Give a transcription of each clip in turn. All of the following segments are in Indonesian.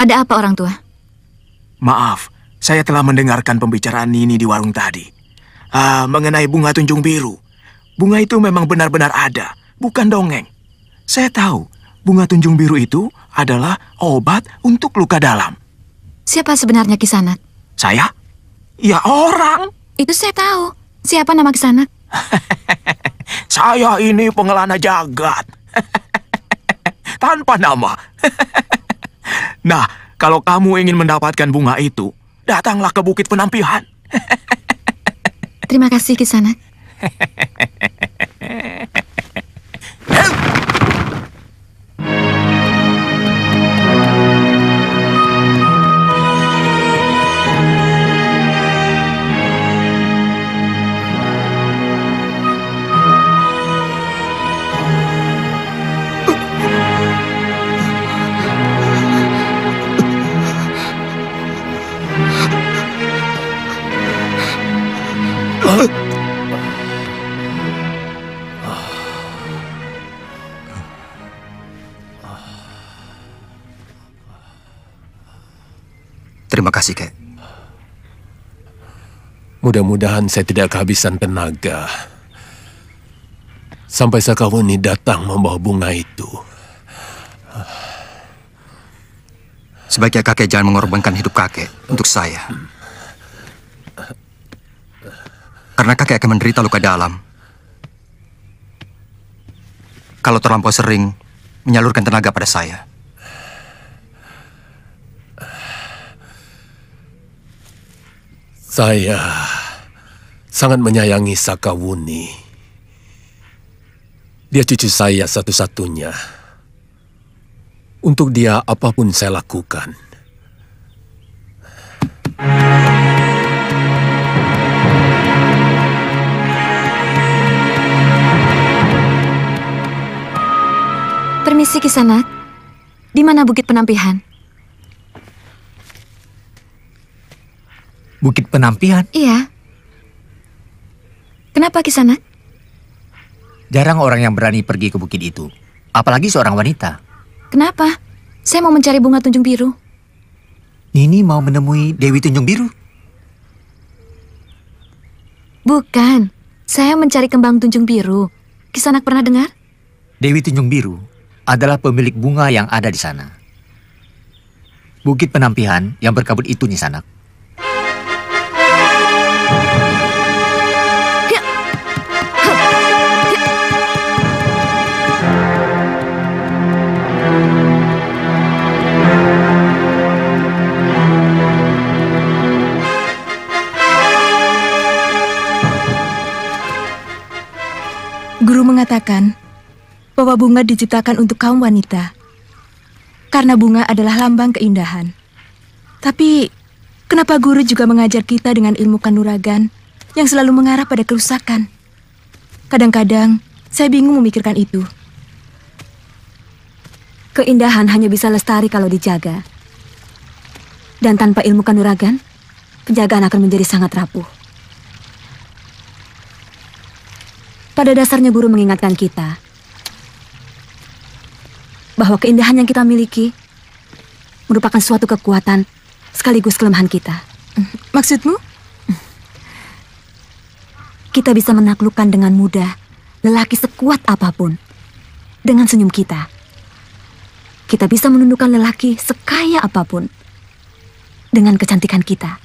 Ada apa, orang tua? Maaf, saya telah mendengarkan pembicaraan Nini di warung tadi. Mengenai bunga tunjung biru. Bunga itu memang benar-benar ada, bukan dongeng. Saya tahu, bunga tunjung biru itu adalah obat untuk luka dalam. Siapa sebenarnya Kisanak? Saya? Ya orang. Itu saya tahu. Siapa nama Kisanak? Saya ini pengelana jagat. Tanpa nama. Nah, kalau kamu ingin mendapatkan bunga itu, datanglah ke Bukit Penampihan. Terima kasih, Kisanak. Terima kasih, Kek. Mudah-mudahan saya tidak kehabisan tenaga sampai Sakawuni datang membawa bunga itu. Sebaiknya kakek jangan mengorbankan hidup kakek untuk saya. Karena kakek akan menderita luka dalam kalau terlampau sering menyalurkan tenaga pada saya. Saya sangat menyayangi Sakawuni. Dia cucu saya satu-satunya. Untuk dia, apapun saya lakukan. Permisi, Kisanak. Di mana Bukit Penampihan? Bukit Penampihan? Iya. Kenapa, Kisanak? Jarang orang yang berani pergi ke bukit itu. Apalagi seorang wanita. Kenapa? Saya mau mencari bunga tunjung biru. Nini mau menemui Dewi Tunjung Biru? Bukan. Saya mencari kembang tunjung biru. Kisanak pernah dengar? Dewi Tunjung Biru adalah pemilik bunga yang ada di sana. Bukit Penampihan yang berkabut itu, Kisanak. Guru mengatakan bahwa bunga diciptakan untuk kaum wanita. Karena bunga adalah lambang keindahan. Tapi, kenapa guru juga mengajar kita dengan ilmu kanuragan yang selalu mengarah pada kerusakan? Kadang-kadang, saya bingung memikirkan itu. Keindahan hanya bisa lestari kalau dijaga. Dan tanpa ilmu kanuragan, penjagaan akan menjadi sangat rapuh. Pada dasarnya guru mengingatkan kita bahwa keindahan yang kita miliki merupakan suatu kekuatan sekaligus kelemahan kita. Maksudmu? Kita bisa menaklukkan dengan mudah lelaki sekuat apapun dengan senyum kita. Kita bisa menundukkan lelaki sekaya apapun dengan kecantikan kita.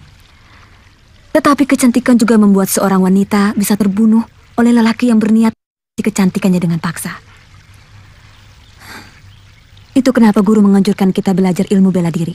Tetapi kecantikan juga membuat seorang wanita bisa terbunuh oleh lelaki yang berniat di kecantikannya dengan paksa. Itu kenapa guru menganjurkan kita belajar ilmu bela diri.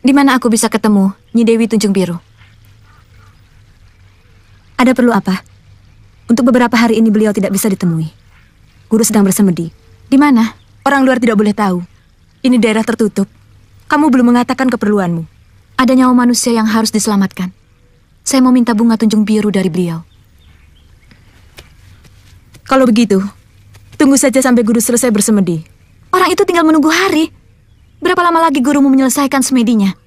Di mana aku bisa ketemu Nyi Dewi Tunjung Biru? Ada perlu apa? Untuk beberapa hari ini beliau tidak bisa ditemui. Guru sedang bersemedi. Di mana? Orang luar tidak boleh tahu. Ini daerah tertutup. Kamu belum mengatakan keperluanmu. Ada nyawa manusia yang harus diselamatkan. Saya mau minta bunga Tunjung Biru dari beliau. Kalau begitu, tunggu saja sampai guru selesai bersemedi. Orang itu tinggal menunggu hari. Berapa lama lagi gurumu menyelesaikan semedinya?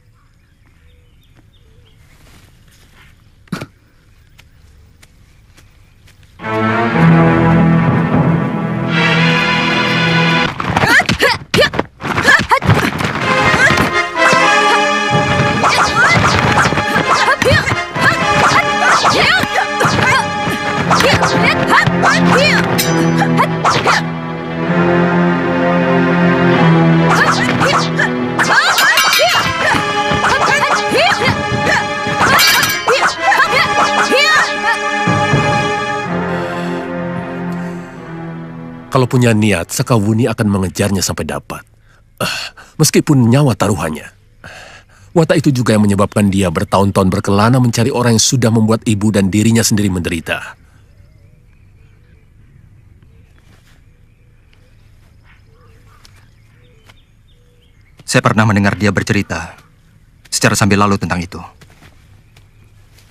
Kalau punya niat, Sakawuni akan mengejarnya sampai dapat. Meskipun nyawa taruhannya. Watak itu juga yang menyebabkan dia bertahun-tahun berkelana mencari orang yang sudah membuat ibu dan dirinya sendiri menderita. Saya pernah mendengar dia bercerita secara sambil lalu tentang itu.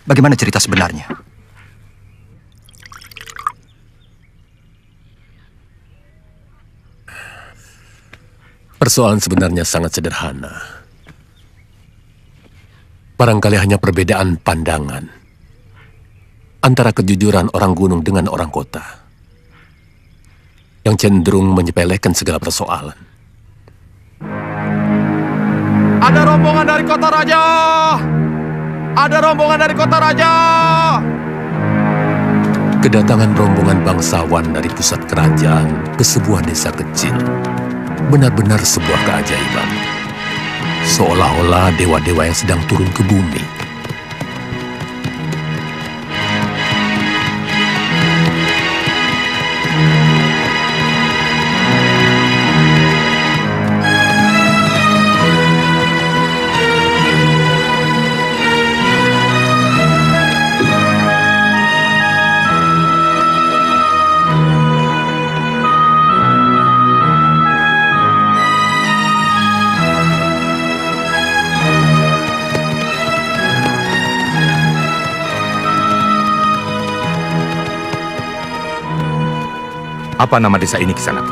Bagaimana cerita sebenarnya? Persoalan sebenarnya sangat sederhana. Barangkali hanya perbedaan pandangan antara kejujuran orang gunung dengan orang kota yang cenderung menyepelekan segala persoalan. Ada rombongan dari kota raja! Ada rombongan dari kota raja! Kedatangan rombongan bangsawan dari pusat kerajaan ke sebuah desa kecil benar-benar sebuah keajaiban. Seolah-olah dewa-dewa yang sedang turun ke bumi. Apa nama desa ini, Kisanak?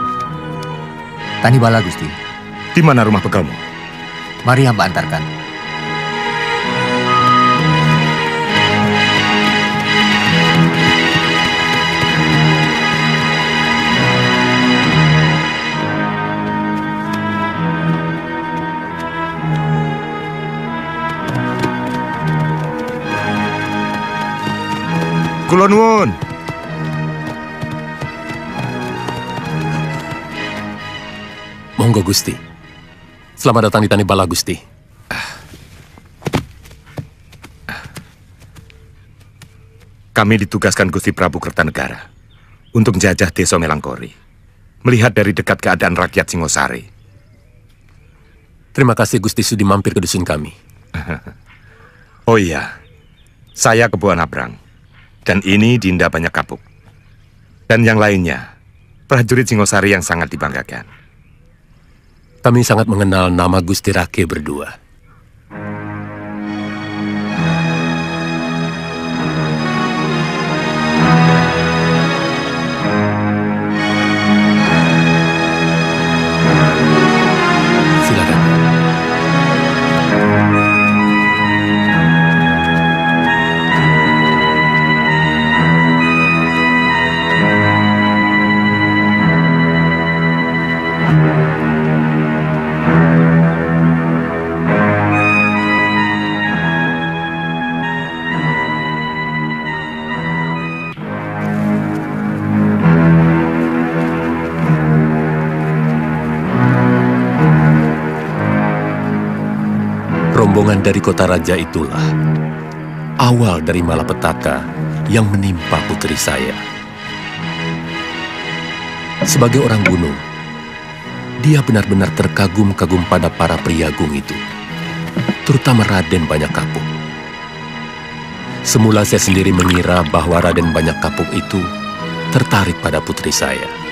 Tanibala, Gusti. Di mana rumah begalmu? Mari hamba antarkan. Kula nuwun. Monggo, Gusti. Selamat datang di Tanibala, Gusti. Kami ditugaskan Gusti Prabu Kertanegara untuk menjajah desa Melangkori, melihat dari dekat keadaan rakyat Singosari. Terima kasih Gusti sudi mampir ke dusun kami. Oh iya, saya Kebo Nabrang, dan ini Dinda Banyak Kapuk. Dan yang lainnya, prajurit Singosari yang sangat dibanggakan. Kami sangat mengenal nama Gusti Rake berdua. Silakan. rombongan dari kota raja itulah awal dari malapetaka yang menimpa putri saya. Sebagai orang gunung, dia benar-benar terkagum-kagum pada para priagung itu, terutama Raden Banyak Kapuk. Semula saya sendiri mengira bahwa Raden Banyak Kapuk itu tertarik pada putri saya.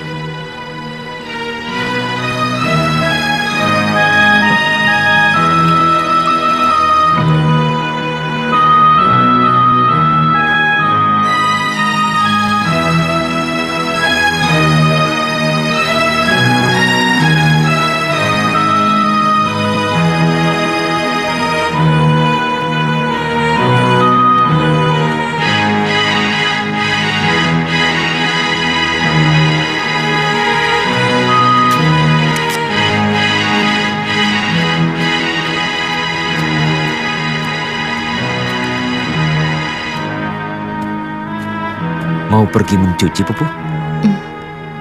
Mau pergi mencuci, Pupu?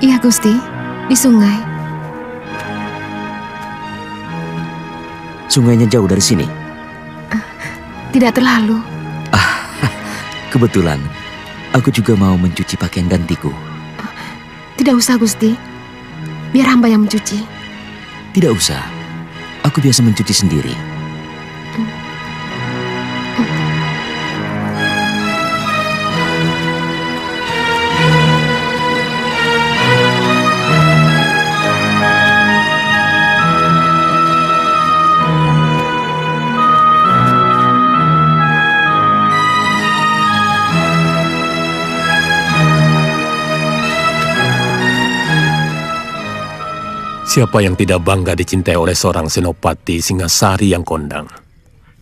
Iya, Gusti. Di sungai. Sungainya jauh dari sini? Tidak terlalu. Kebetulan, aku juga mau mencuci pakaian gantiku. Tidak usah, Gusti. Biar hamba yang mencuci. Tidak usah. Aku biasa mencuci sendiri. Siapa yang tidak bangga dicintai oleh seorang senopati Singasari yang kondang?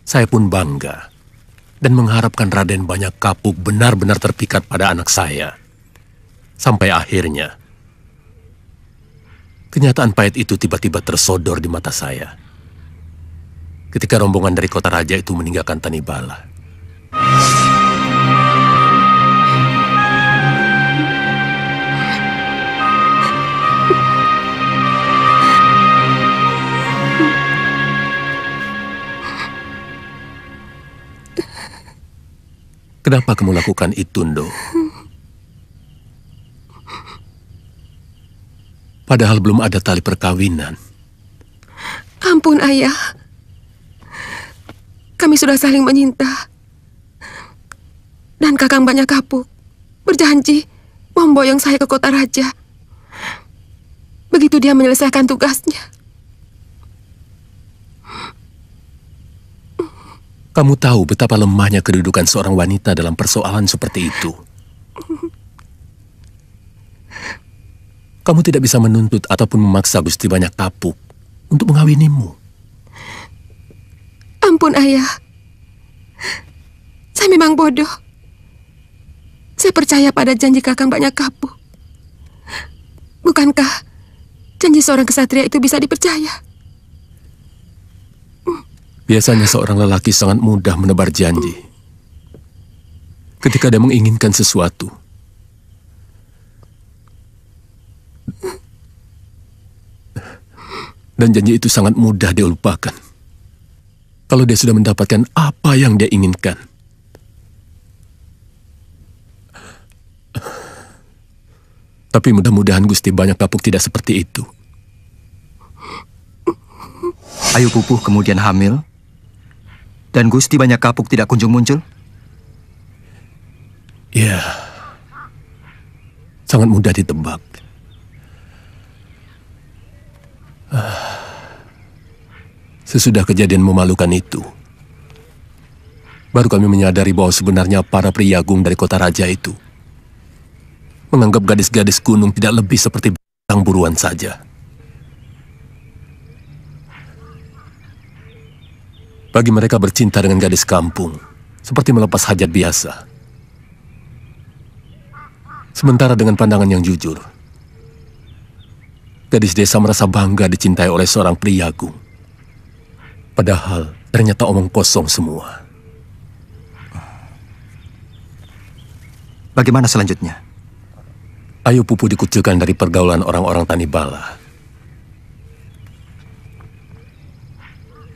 Saya pun bangga dan mengharapkan Raden Banyak Kapuk benar-benar terpikat pada anak saya. Sampai akhirnya, kenyataan pahit itu tiba-tiba tersodor di mata saya. Ketika rombongan dari kota raja itu meninggalkan Tanibala. Kenapa kamu lakukan itu, Ndo? Padahal belum ada tali perkawinan. Ampun, Ayah. Kami sudah saling menyinta. Dan Kakang Banyak Kapuk berjanji memboyong saya ke kota raja. Begitu dia menyelesaikan tugasnya. Kamu tahu betapa lemahnya kedudukan seorang wanita dalam persoalan seperti itu. Kamu tidak bisa menuntut ataupun memaksa Gusti Banyak Kapuk untuk mengawinimu. Ampun, Ayah. Saya memang bodoh. Saya percaya pada janji Kakang Banyak Kapuk. Bukankah janji seorang kesatria itu bisa dipercaya? Biasanya seorang lelaki sangat mudah menebar janji. Ketika dia menginginkan sesuatu. Dan janji itu sangat mudah dia lupakan. Kalau dia sudah mendapatkan apa yang dia inginkan. Tapi mudah-mudahan Gusti Banyak Kapuk tidak seperti itu. Ayu Pupuh kemudian hamil, dan Gusti Banyak Kapuk tidak kunjung muncul? Ya, sangat mudah ditebak. Sesudah kejadian memalukan itu, baru kami menyadari bahwa sebenarnya para priagung dari kota raja itu menganggap gadis-gadis gunung tidak lebih seperti bintang buruan saja. Bagi mereka bercinta dengan gadis kampung, seperti melepas hajat biasa. Sementara dengan pandangan yang jujur, gadis desa merasa bangga dicintai oleh seorang priagung. Padahal ternyata omong kosong semua. Bagaimana selanjutnya? Ayu Pupuh dikucilkan dari pergaulan orang-orang Tanibala.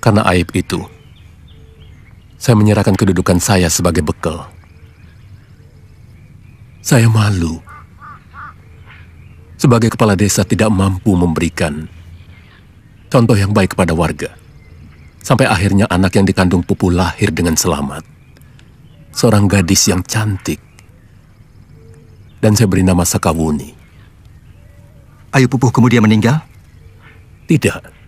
Karena aib itu, Saya menyerahkan kedudukan saya sebagai bekal. Saya malu. Sebagai kepala desa tidak mampu memberikan contoh yang baik kepada warga. Sampai akhirnya anak yang dikandung Pupu lahir dengan selamat. Seorang gadis yang cantik. Dan saya beri nama Sakawuni. Ayu Pupu kemudian meninggal? Tidak.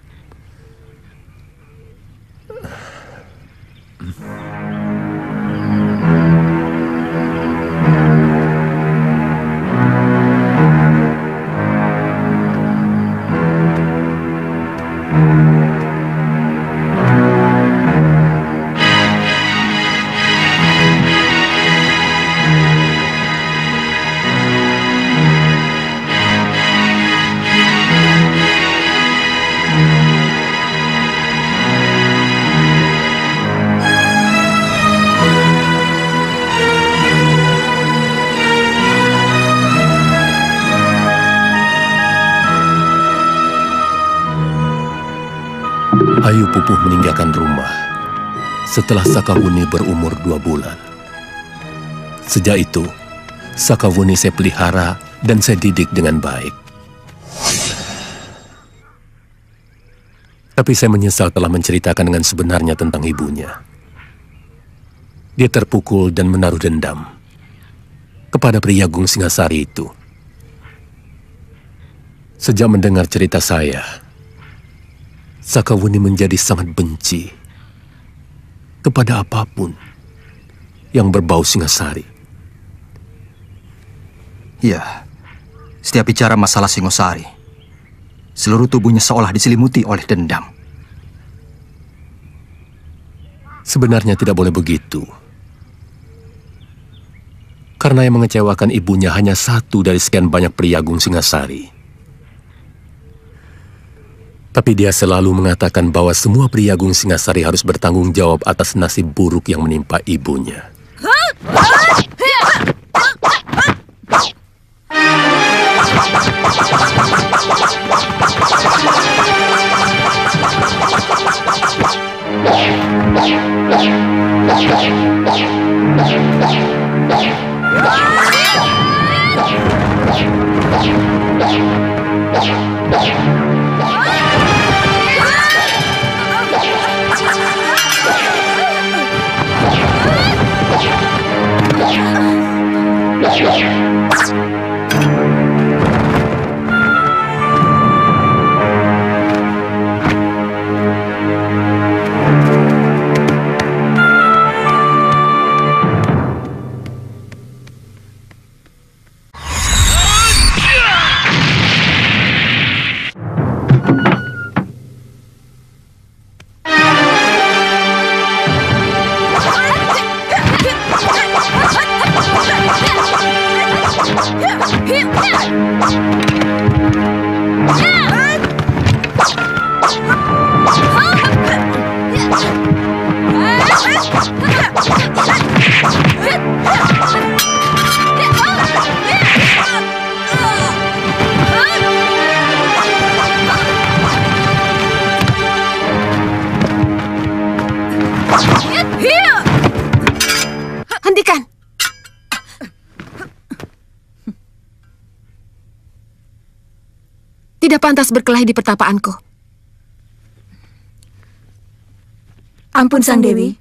Ayu Pupuh meninggalkan rumah setelah Sakawuni berumur 2 bulan. Sejak itu, Sakawuni saya pelihara dan saya didik dengan baik. Tapi saya menyesal telah menceritakan dengan sebenarnya tentang ibunya. Dia terpukul dan menaruh dendam kepada pria Agung Singasari itu. Sejak mendengar cerita saya, Sakawuni menjadi sangat benci kepada apapun yang berbau Singasari. Ya, setiap bicara masalah Singosari, seluruh tubuhnya seolah diselimuti oleh dendam. Sebenarnya tidak boleh begitu. Karena yang mengecewakan ibunya hanya satu dari sekian banyak pria Agung Singasari. Tapi dia selalu mengatakan bahwa semua pria Agung Singasari harus bertanggung jawab atas nasib buruk yang menimpa ibunya. Hentikan! Tidak pantas berkelahi di pertapaanku. Ampun, Sang Dewi.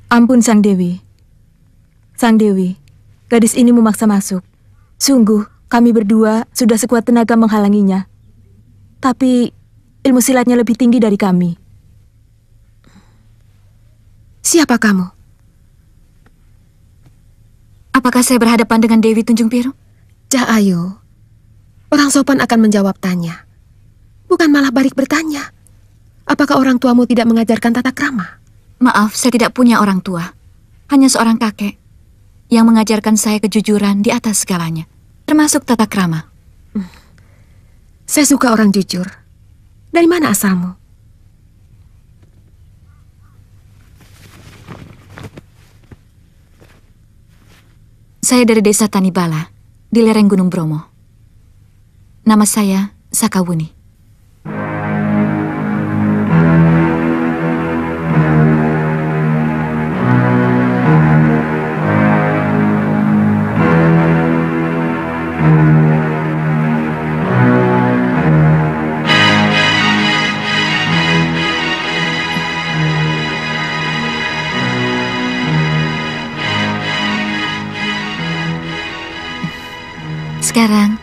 Ampun, Sang Dewi. Sang Dewi, gadis ini memaksa masuk. Sungguh, kami berdua sudah sekuat tenaga menghalanginya. Tapi, ilmu silatnya lebih tinggi dari kami. Siapa kamu? Apakah saya berhadapan dengan Dewi Tunjung Biru? Cah Ayu, orang sopan akan menjawab tanya. Bukan malah balik bertanya. Apakah orang tuamu tidak mengajarkan tata krama? Maaf, saya tidak punya orang tua. Hanya seorang kakek yang mengajarkan saya kejujuran di atas segalanya, termasuk tata krama. Saya suka orang jujur. Dari mana asalmu? Saya dari desa Tanibala, di lereng Gunung Bromo. Nama saya Sakawuni. Sekarang,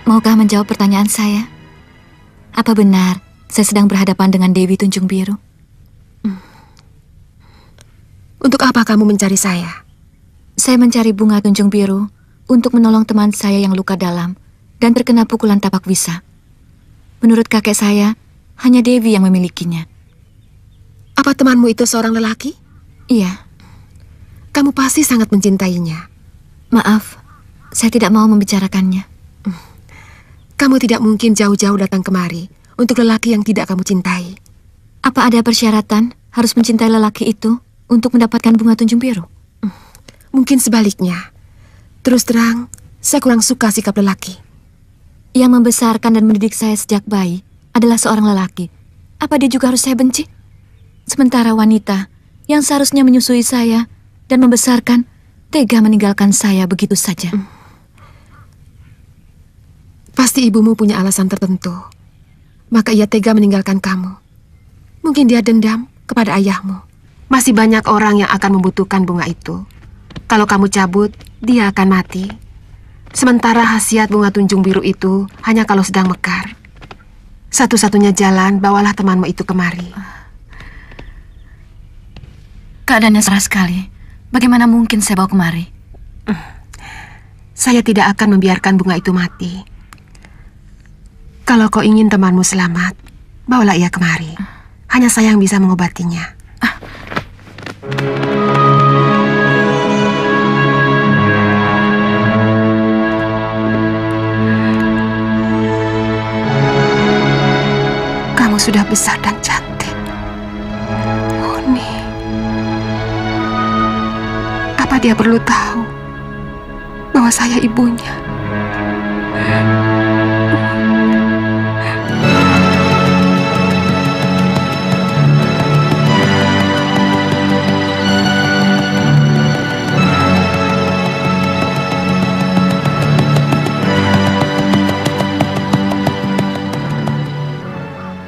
maukah menjawab pertanyaan saya? Apa benar saya sedang berhadapan dengan Dewi Tunjung Biru? Untuk apa kamu mencari saya? Saya mencari bunga Tunjung Biru untuk menolong teman saya yang luka dalam dan terkena pukulan tapak wisa. Menurut kakek saya, hanya Dewi yang memilikinya. Apa temanmu itu seorang lelaki? Iya. Kamu pasti sangat mencintainya. Maaf, saya tidak mau membicarakannya. Kamu tidak mungkin jauh-jauh datang kemari untuk lelaki yang tidak kamu cintai. Apa ada persyaratan harus mencintai lelaki itu untuk mendapatkan bunga Tunjung Biru? Mungkin sebaliknya. Terus terang, saya kurang suka sikap lelaki. Yang membesarkan dan mendidik saya sejak bayi adalah seorang lelaki. Apa dia juga harus saya benci? Sementara wanita yang seharusnya menyusui saya dan membesarkan tega meninggalkan saya begitu saja. Pasti ibumu punya alasan tertentu. Maka ia tega meninggalkan kamu. Mungkin dia dendam kepada ayahmu. Masih banyak orang yang akan membutuhkan bunga itu. Kalau kamu cabut, dia akan mati. Sementara khasiat bunga Tunjung Biru itu hanya kalau sedang mekar. Satu-satunya jalan, bawalah temanmu itu kemari. Keadaannya serah sekali. Bagaimana mungkin saya bawa kemari? Saya tidak akan membiarkan bunga itu mati. Kalau kau ingin temanmu selamat, bawalah ia kemari. Hanya saya yang bisa mengobatinya. Kamu sudah besar dan cantik. Huni. Apa dia perlu tahu bahwa saya ibunya?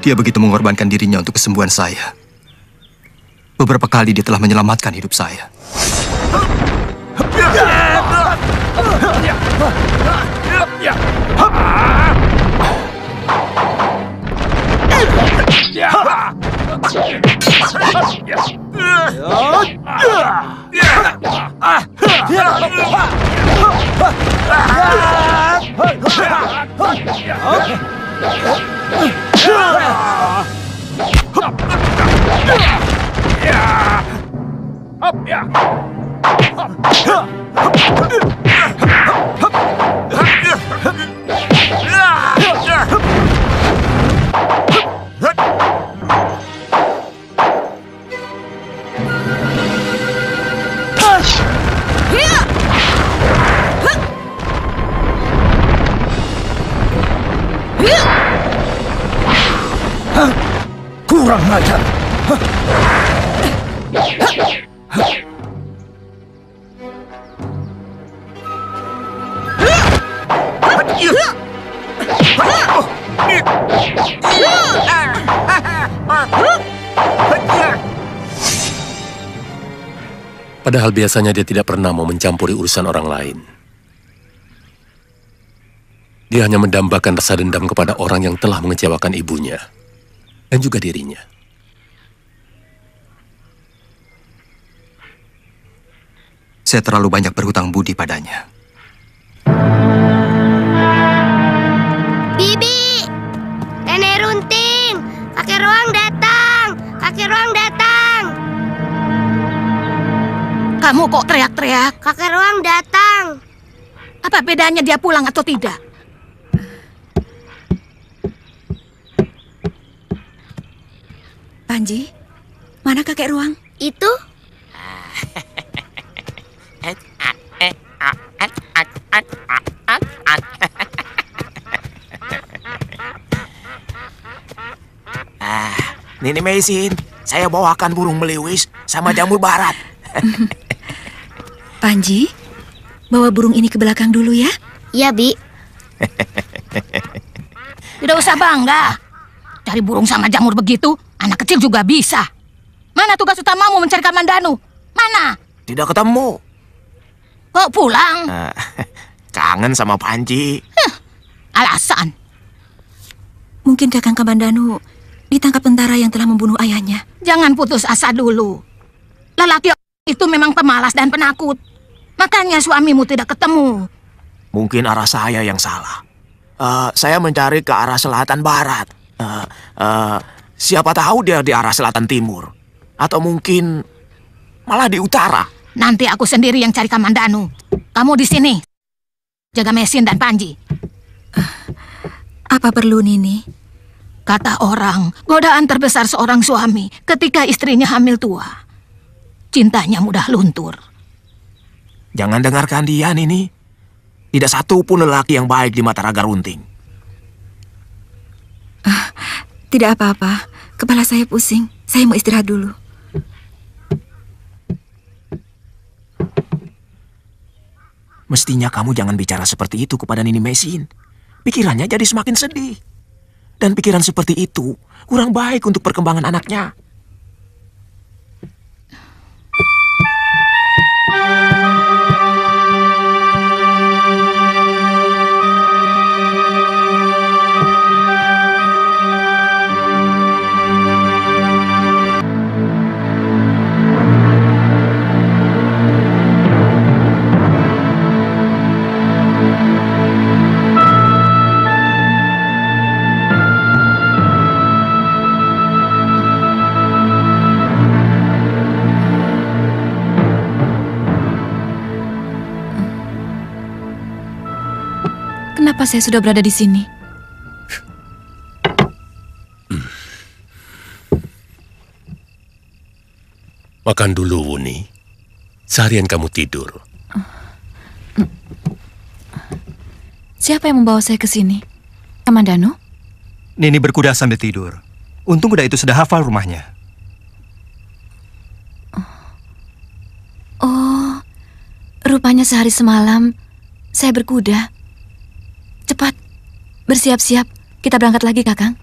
Dia begitu mengorbankan dirinya untuk kesembuhan saya. Beberapa kali dia telah menyelamatkan hidup saya. Kurang ajar. Padahal biasanya dia tidak pernah mau mencampuri urusan orang lain. Dia hanya mendambakan rasa dendam kepada orang yang telah mengecewakan ibunya dan juga dirinya. Saya terlalu banyak berhutang budi padanya. Bibi! Nenek Runting! Kakek Ruang datang! Kakek Ruang datang! Kamu kok teriak-teriak? Kakek Ruang datang! Apa bedanya dia pulang atau tidak? Panji, mana kakek Ruang? Itu? Nini Mesin, saya bawakan burung meliwis sama jamur barat. Panji, bawa burung ini ke belakang dulu ya. Iya, Bi. Tidak usah bangga. Cari burung sama jamur begitu, anak kecil juga bisa. Mana tugas utamamu mencari Kamandanu? Mana? Tidak ketemu. Kok pulang? Kangen sama Panji. Alasan. Mungkin Kakang Kamandanu ditangkap tentara yang telah membunuh ayahnya. Jangan putus asa dulu. Lelaki itu memang pemalas dan penakut. Makanya suamimu tidak ketemu. Mungkin arah saya yang salah. Saya mencari ke arah selatan barat. Siapa tahu dia di arah selatan timur. Atau mungkin malah di utara. Nanti aku sendiri yang cari Kamandanu. Kamu di sini. Jaga Mesin dan Panji. Apa perlu, Nini? Kata orang, godaan terbesar seorang suami ketika istrinya hamil tua. Cintanya mudah luntur. Jangan dengarkan dia, Nini. Tidak satu pun lelaki yang baik di mata Raga Runting. Tidak apa-apa. Kepala saya pusing. Saya mau istirahat dulu. Mestinya kamu jangan bicara seperti itu kepada Nini Mesin. Pikirannya jadi semakin sedih. Dan pikiran seperti itu kurang baik untuk perkembangan anaknya. Kenapa saya sudah berada di sini? Makan dulu, Wuni. Seharian kamu tidur. Siapa yang membawa saya ke sini? Kamandanu? Nini berkuda sambil tidur. Untung kuda itu sudah hafal rumahnya. Oh, rupanya sehari semalam saya berkuda. Cepat, bersiap-siap. Kita berangkat lagi, Kakang.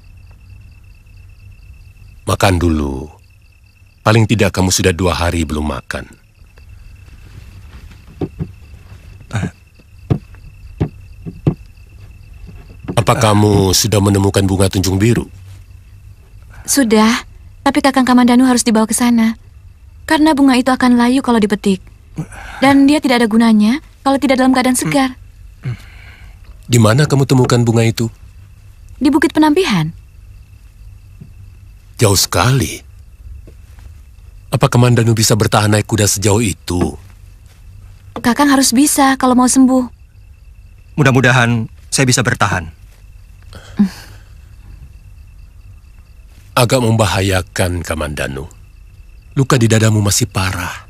Makan dulu. Paling tidak kamu sudah 2 hari belum makan. Apa kamu sudah menemukan bunga tunjung biru? Sudah, tapi Kakang Kamandanu harus dibawa ke sana. Karena bunga itu akan layu kalau dipetik. Dan dia tidak ada gunanya kalau tidak dalam keadaan segar. Di mana kamu temukan bunga itu? Di Bukit Penampihan. Jauh sekali. Apa Kamandanu bisa bertahan naik kuda sejauh itu? Kakang harus bisa kalau mau sembuh. Mudah-mudahan saya bisa bertahan. Agak membahayakan, Kamandanu. Luka di dadamu masih parah.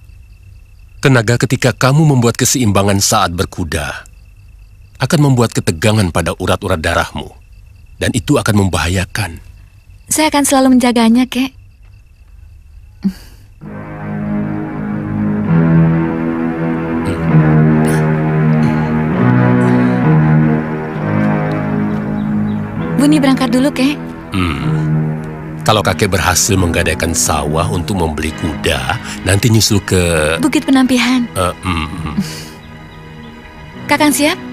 Tenaga ketika kamu membuat keseimbangan saat berkuda akan membuat ketegangan pada urat-urat darahmu. Dan itu akan membahayakan. Saya akan selalu menjaganya, Kek. Buni berangkat dulu, Kek. Kalau kakek berhasil menggadaikan sawah untuk membeli kuda, nanti nyusul ke... Bukit Penampihan. Kakang siap?